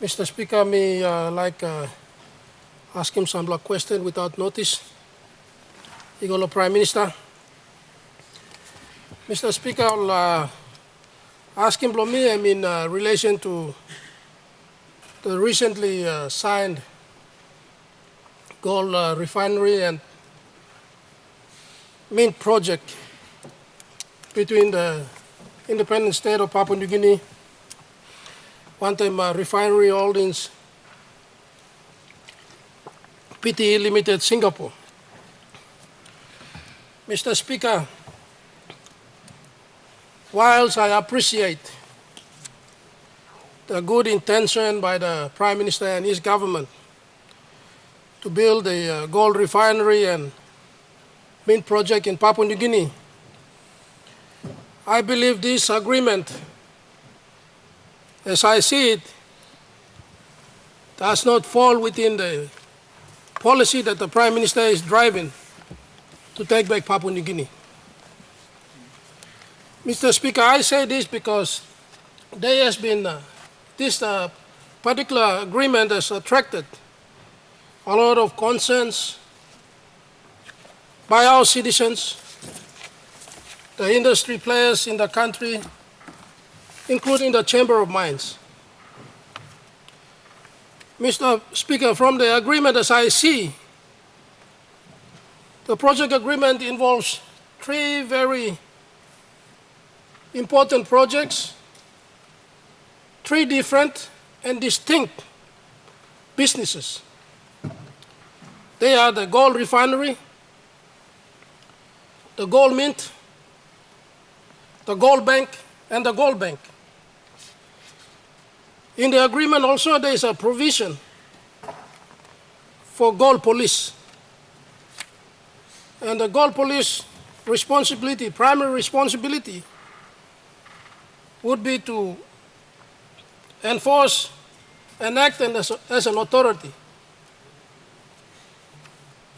Mr. Speaker, may ask him some question without notice. Igolo Prime Minister. Mr. Speaker, I'll ask him in relation to the recently signed gold refinery and mint project between the independent state of Papua New Guinea, one time refinery holdings, PTE Limited, Singapore. Mr. Speaker, whilst I appreciate the good intention by the Prime Minister and his government to build a gold refinery and mint project in Papua New Guinea, I believe this agreement, as I see it, does not fall within the policy that the Prime Minister is driving to take back Papua New Guinea. Mr. Speaker, I say this because there has been this particular agreement has attracted a lot of concerns by our citizens, the industry players in the country, including the Chamber of Mines. Mr. Speaker, from the agreement as I see, the project agreement involves three very important projects, three different and distinct businesses. They are the gold refinery, the gold mint, the gold bank, and the gold bank. In the agreement also there is a provision for gold police. And the gold police responsibility, primary responsibility, would be to enforce and act as an authority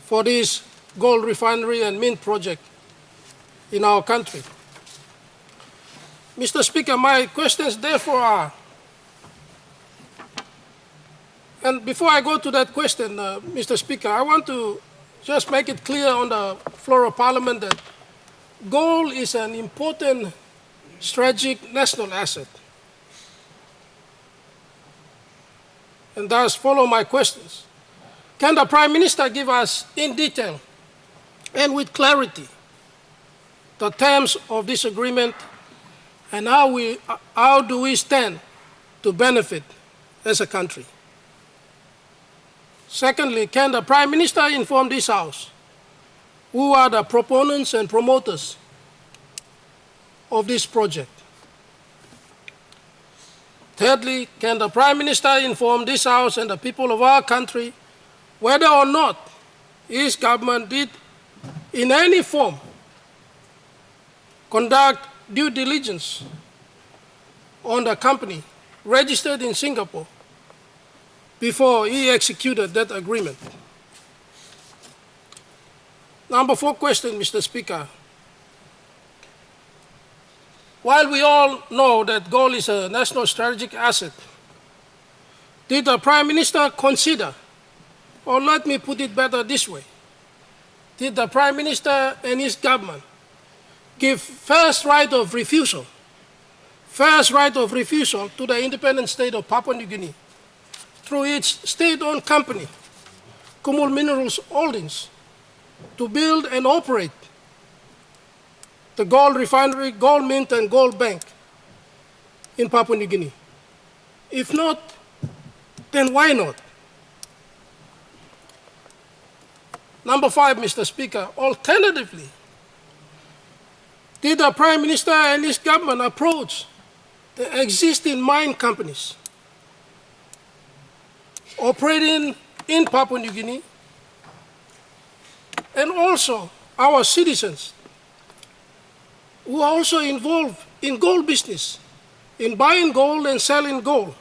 for this gold refinery and mint project in our country. Mr. Speaker, my questions therefore are, and before I go to that question, Mr. Speaker, I want to just make it clear on the floor of Parliament that gold is an important strategic national asset. And thus follow my questions. Can the Prime Minister give us in detail and with clarity the terms of this agreement and how do we stand to benefit as a country? Secondly, can the Prime Minister inform this House who are the proponents and promoters of this project? Thirdly, can the Prime Minister inform this House and the people of our country whether or not his government did in any form conduct due diligence on the company registered in Singapore before he executed that agreement? Number 4 question, Mr. Speaker. While we all know that gold is a national strategic asset, did the Prime Minister consider, or let me put it better this way, did the Prime Minister and his government give first right of refusal to the independent state of Papua New Guinea through its state-owned company, Kumul Minerals Holdings, to build and operate the gold refinery, gold mint, and gold bank in Papua New Guinea? If not, then why not? Number 5, Mr. Speaker, alternatively, did the Prime Minister and his government approach the existing mine companies operating in Papua New Guinea and also our citizens who are also involved in gold business, in buying gold and selling gold?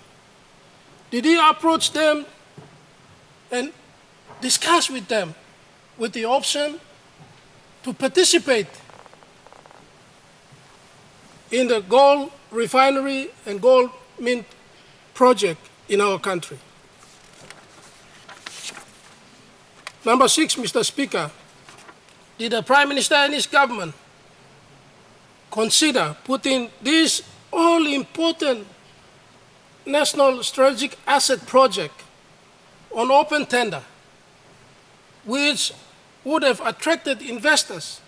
Did he approach them and discuss with them with the option to participate in the gold refinery and gold mint project in our country. Number 6, Mr. Speaker, did the Prime Minister and his government consider putting this all-important national strategic asset project on open tender, which would have attracted investors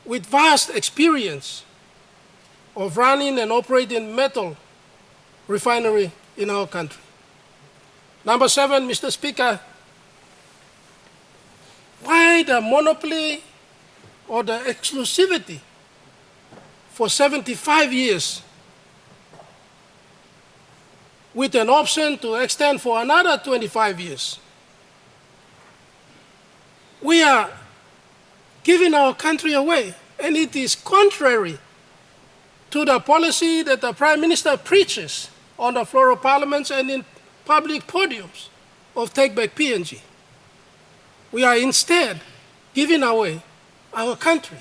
with vast experience of running and operating metal refinery in our country? Number 7, Mr. Speaker, why the monopoly or the exclusivity for 75 years with an option to extend for another 25 years? We are giving our country away, and it is contrary to the policy that the Prime Minister preaches on the floor of parliaments and in public podiums of Take Back PNG. We are instead giving away our country,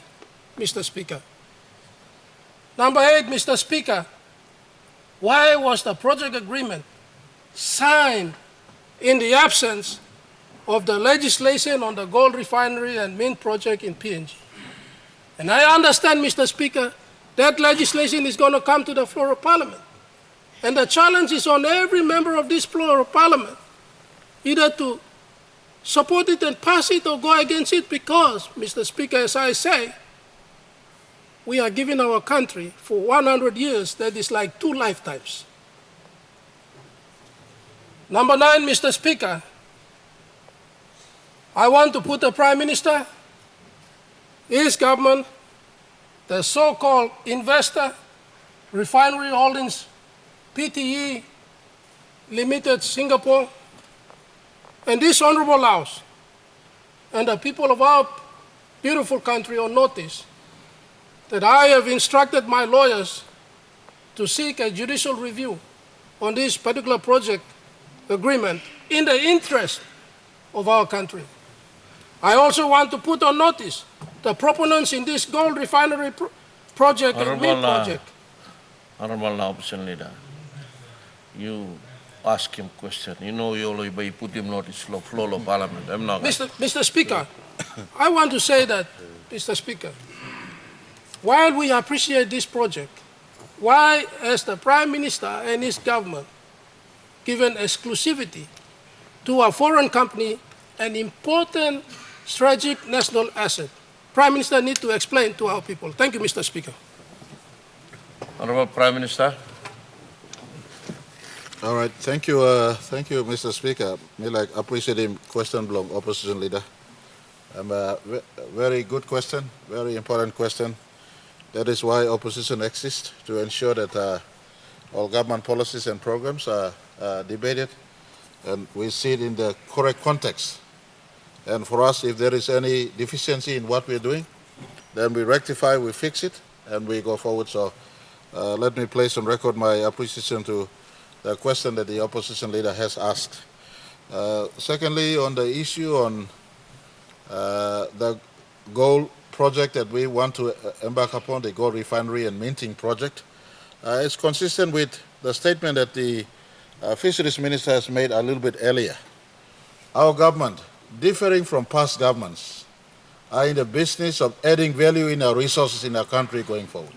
Mr. Speaker. Number 8, Mr. Speaker, why was the project agreement signed in the absence of the legislation on the gold refinery and mint project in PNG? And I understand, Mr. Speaker, that legislation is going to come to the floor of Parliament. And the challenge is on every member of this floor of Parliament, either to support it and pass it or go against it, because, Mr. Speaker, as I say, we are giving our country for 100 years that is like 2 lifetimes. Number 9, Mr. Speaker, I want to put the Prime Minister, his government, the so-called investor, Refinery Holdings, PTE Limited, Singapore, and this Honorable House, and the people of our beautiful country on notice that I have instructed my lawyers to seek a judicial review on this particular project agreement in the interest of our country. I also want to put on notice the proponents in this gold refinery project and mint project. Honorable Opposition Leader, you ask him question. You know you already put him notice floor of Parliament. I'm not. Mr. Speaker, I want to say that, Mr. Speaker, while we appreciate this project, why has the Prime Minister and his government given exclusivity to a foreign company an important strategic national asset? Prime Minister needs to explain to our people. Thank you, Mr. Speaker. Honorable Prime Minister. All right, thank you, Mr. Speaker. Me like appreciating question from Opposition Leader. Very good question, very important question. That is why opposition exists, to ensure that all government policies and programs are debated and we see it in the correct context. And for us, if there is any deficiency in what we're doing, then we rectify, we fix it, and we go forward. So let me place on record my appreciation to the question that the opposition leader has asked. Secondly, on the issue on the gold project that we want to embark upon, the gold refinery and minting project, it's consistent with the statement that the fisheries minister has made a little bit earlier. Our government, differing from past governments, are in the business of adding value in our resources in our country going forward.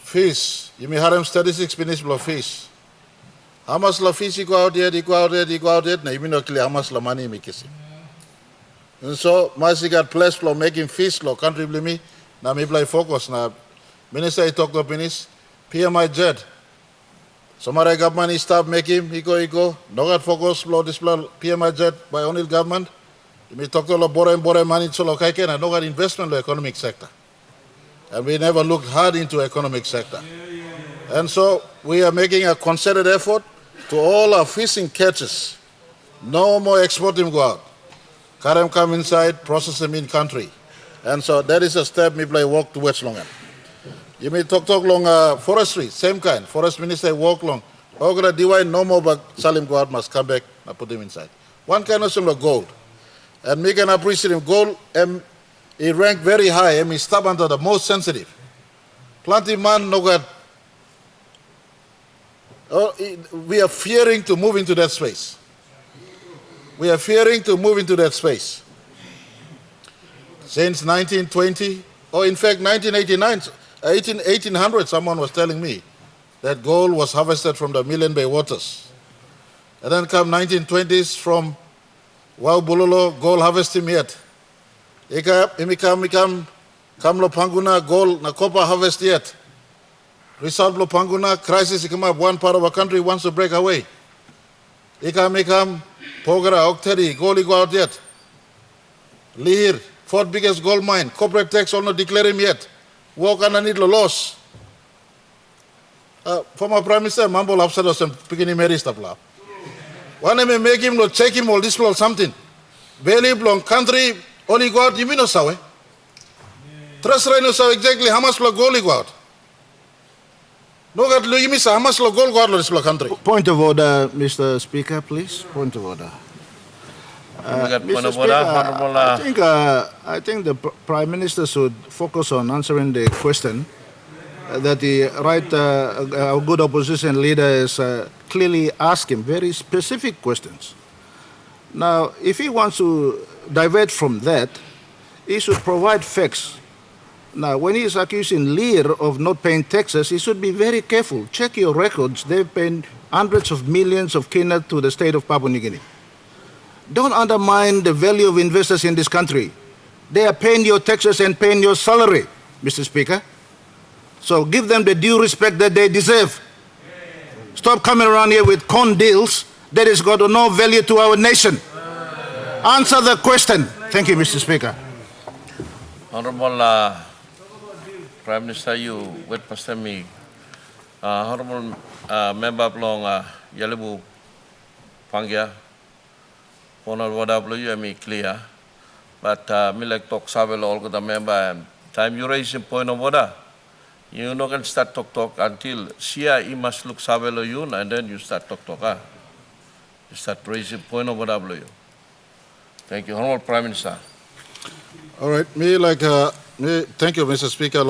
Fish, you may have statistics municipal of fish. How much la fish you go out there, na you know clear how much la money make it. And so, Masi got place for making fish law country me, na me play focus na minister I talk to finish, PM Jet. Somebody government is stop making, he go, no got focus for display PM Jet by only government. You may talk to la bore money so lo kaiken and no got investment in the economic sector. And we never looked hard into economic sector. And so we are making a concerted effort to all our fishing catches. No more exporting go out. Carry come inside, process them in country. And so that is a step we play walk towards longer. You may talk long forestry, same kind. Forest minister walk long. Ogra divine no more but Salim go out must come back and put them inside. One kind of similar gold. And we can appreciate him gold. He ranked very high, and he stubborn to the most sensitive. Plenty man no got We are fearing to move into that space. We are fearing to move into that space. Since 1920, or in fact 1989, 1800, someone was telling me that gold was harvested from the Million Bay waters. And then come 1920s from Waubulolo, gold harvesting yet. Kam lo Panguna, gold na copper harvest yet. Result lo Panguna, crisis come up, one part of our country wants to break away. Ikam, Pogara, Okteri, gold go out yet. Lihir, fourth biggest gold mine, corporate tax all not declare him yet. Walk underneath the loss. Former Prime Minister, Mambo Lapsados and Pikini Mary Stapla. One may make him no check him or this or something. Belly long country, only go out, you mean no saw. Trust Rhino saw exactly how much gold go out. No, God, you miss how much gold go out of this country. Point of order, Mr. Speaker, please. Point of order. Mr. Speaker, I think the Prime Minister should focus on answering the question that the our good opposition leader is clearly asking very specific questions. Now, if he wants to divert from that, he should provide facts. Now, when he is accusing Lear of not paying taxes, he should be very careful. Check your records. They've paid hundreds of millions of kina to the state of Papua New Guinea. Don't undermine the value of investors in this country. They are paying your taxes and paying your salary, Mr. Speaker. So give them the due respect that they deserve. Stop coming around here with con deals that has got no value to our nation. Answer the question. Thank you, Mr. Speaker. Honorable Prime Minister, you wait for me. Honorable Member of Long Yalibu Pangia, Honor whatever you me clear, but me like talk Savel all the member and time you raise a point of order. You no can start talk until Sia you must look Savel you and then you start talk. You start raising point of order you. Thank you, Honorable Prime Minister. All right, thank you, Mr. Speaker.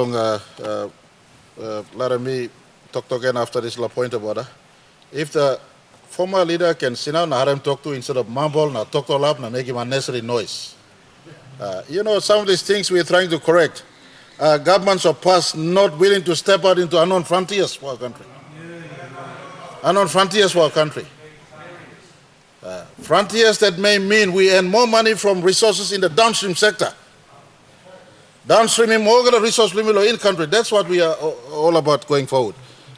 Let me talk again after this point of order. If the former leader can sit down and have him talk to instead of mumble, now talk to up, now make him unnecessary noise. You know, some of these things we're trying to correct. Governments of past not willing to step out into unknown frontiers for our country. Unknown frontiers for our country. Frontiers that may mean we earn more money from resources in the downstream sector. Downstreaming more resource in country. That's what we are all about going forward.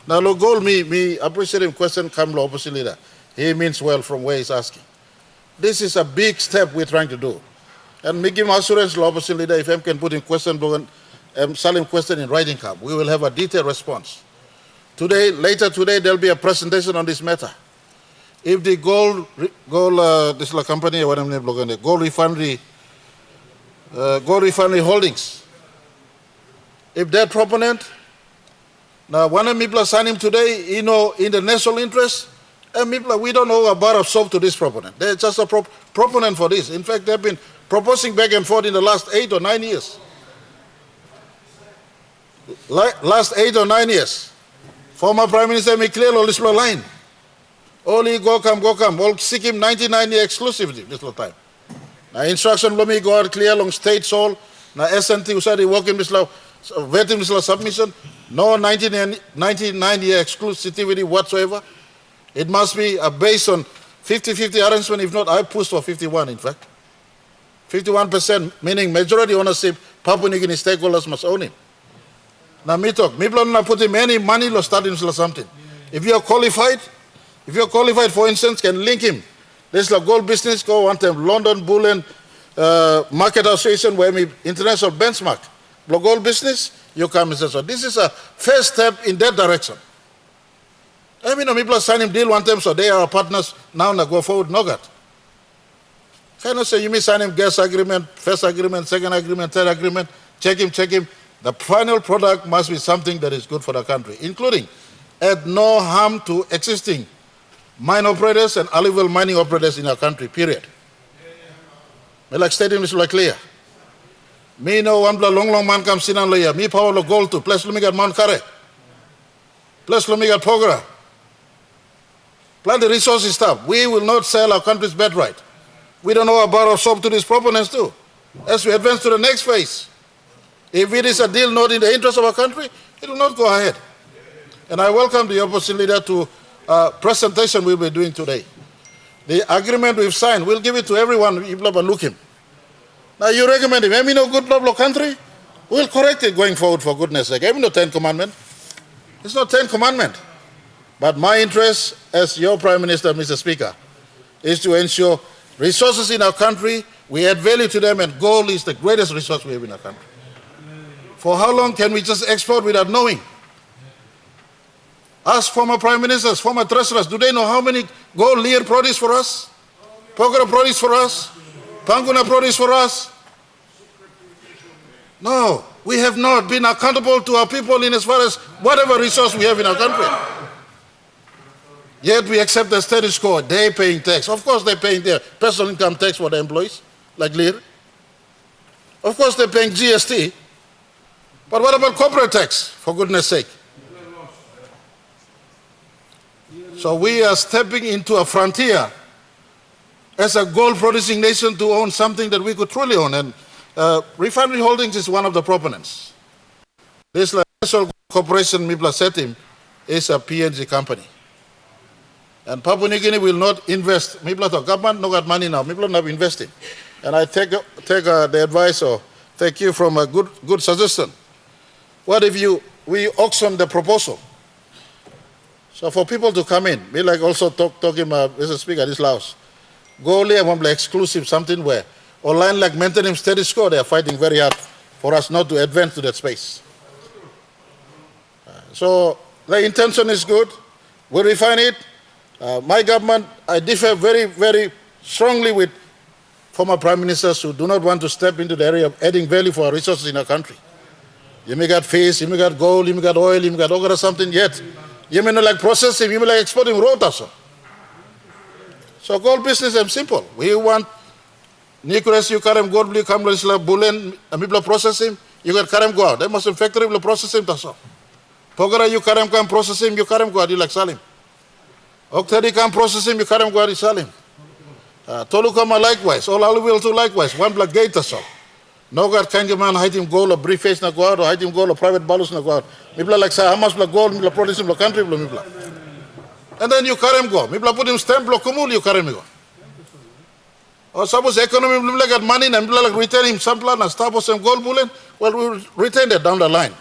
Now, look, goal me appreciate him question come opposite leader. He means well from where he's asking. This is a big step we're trying to do. And me give him assurance opposite leader if M can put in question Salim question in writing camp. We will have a detailed response. Later today there'll be a presentation on this matter. If the gold this is a company what I'm name gold refinery holdings. If they're proponent, now one of people sign him today, you know, in the national interest, and people, we don't know a bar of soap to this proponent. They're just a proponent for this. In fact, they've been proposing back and forth in the last 8 or 9 years. Last 8 or 9 years. Former Prime Minister made clear on this line. Only go come. All seek him 99 year exclusivity this time. Now instruction let me go out clear along state soul. Now SNT usadi working this law, vetting this law submission. No 99 year exclusivity whatsoever. It must be based on 50-50 arrangement. If not, I push for 51 in fact. 51% meaning majority ownership, Papua New Guinea stakeholders must own him. Now me talk, me plan not put him any money or starting or something. If you are qualified, for instance, can link him. There's a gold business go one time, London Bullion Market Association where me international benchmark. The gold business, you come and say so. This is a first step in that direction. I mean, people sign him deal one time, so they are our partners. Now go forward, no God. Cannot say you may sign him gas agreement, first agreement, second agreement, third agreement. Check him. The final product must be something that is good for the country, including at no harm to existing mine operators and alluvial mining operators in our country, period. Like stadium is like clear. Me know one long man comes in and lawyer. Me power gold to. Plus let me get Mount Kare. Plus let me get Pogra. plant the resources stuff. We will not sell our country's birthright. We don't know about our soap to these proponents too. As we advance to the next phase, if it is a deal not in the interest of our country, it will not go ahead. And I welcome the opposition leader to presentation we'll be doing today. The agreement we've signed, we'll give it to everyone, you look him. Now you recommend him, no good law country? We'll correct it going forward for goodness sake. No 10 commandment. It's not 10 commandment. But my interest as your Prime Minister, Mr. Speaker, is to ensure resources in our country, we add value to them, and gold is the greatest resource we have in our country. For how long can we just export without knowing? Ask former Prime Ministers, former treasurers, do they know how many gold Lear produce for us? Pokora produce for us? Panguna produce for us? No, we have not been accountable to our people in as far as whatever resource we have in our country. Yet we accept the status quo. They're paying tax. Of course they're paying their personal income tax for the employees, like Lear. Of course they're paying GST. But what about corporate tax, for goodness sake? So we are stepping into a frontier as a gold-producing nation to own something that we could truly own. And Refinery Holdings is one of the proponents. This National Corporation, Mipla Setim, is a PNG company. And Papua New Guinea will not invest. Mipla to government, no got money now. Mipla not investing. And I take the advice, or thank you from a good suggestion. What if we auction the proposal? So for people to come in, we like also talking about, Mr. Speaker, this Laos. Go only one exclusive something where online like maintaining status quo, they are fighting very hard for us not to advance to that space. So the intention is good. We'll refine it. My government, I differ very, very strongly with former prime ministers who do not want to step into the area of adding value for our resources in our country. You may got fish, you may got gold, you may got oil, you may got all something yet. You may not like processing, you may like exporting raw also. So gold business is simple. We want Nikres, you karem gold, you come to Bullen, and people processing, you got karem go out. They must in factory will process him also. Pogara, you karem come process him, you karem go out, you like Salim. Oktari come process him, you karem go out, you Salim. Tolukama likewise, all will too likewise, one black gate also. No God can man hide him gold or briefcase na go out or hide him gold or private balloons na go out. Mipla like say how much black gold mipla produce him country mipla. And then you carry him go. Mipla put him stamp block kumul you carry him go. Or suppose economy mipla got money and mipla like retain him some plan and stop us some gold bullion. Well we retain that down the line.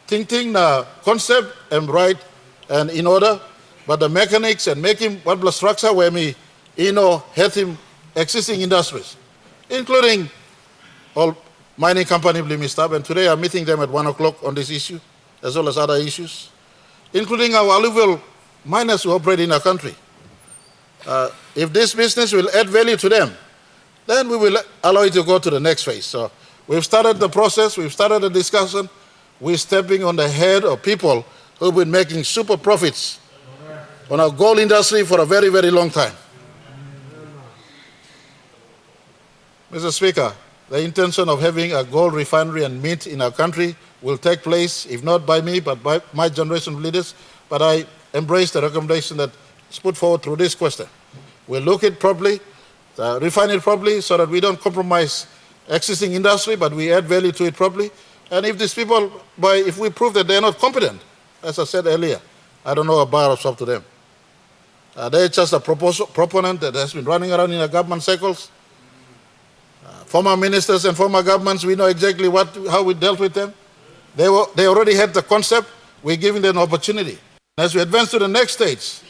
Think na concept and right and in order, but the mechanics and making what block structure where me help him existing industries, including all mining company will stop, and today I'm meeting them at 1 o'clock on this issue, as well as other issues, including our alluvial miners who operate in our country. If this business will add value to them, then we will allow it to go to the next phase. So we've started the process, we've started the discussion, we're stepping on the head of people who've been making super profits on our gold industry for a very, very long time. Mr. Speaker, the intention of having a gold refinery and mint in our country will take place, if not by me, but by my generation of leaders. But I embrace the recommendation that is put forward through this question. We'll look at it properly, refine it properly, so that we don't compromise existing industry, but we add value to it properly. And if these people, if we prove that they're not competent, as I said earlier, I don't know a bar of up to them. They're just a proponent that has been running around in the government circles. Former ministers and former governments, we know exactly how we dealt with them. They already had the concept. We're giving them an opportunity. As we advance to the next stage,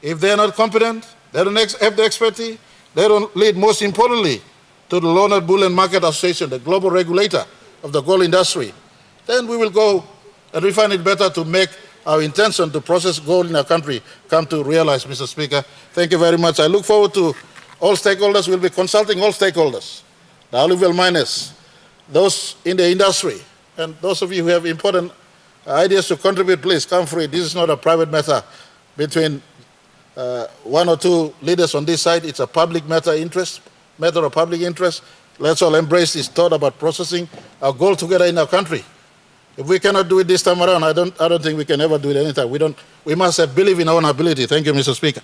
if they're not competent, they don't have the expertise, they don't lead, most importantly, to the Leonard Bull and Market Association, the global regulator of the gold industry, then we will go and refine it better to make our intention to process gold in our country come to realize, Mr. Speaker. Thank you very much. I look forward to all stakeholders. Will be consulting all stakeholders, the alluvial miners, those in the industry, and those of you who have important ideas to contribute, please come free. This is not a private matter between one or two leaders on this side. It's a public matter of public interest. Let's all embrace this thought about processing our gold together in our country. If we cannot do it this time around, I don't think we can ever do it anytime. We must have belief in our own ability. Thank you, Mr. Speaker.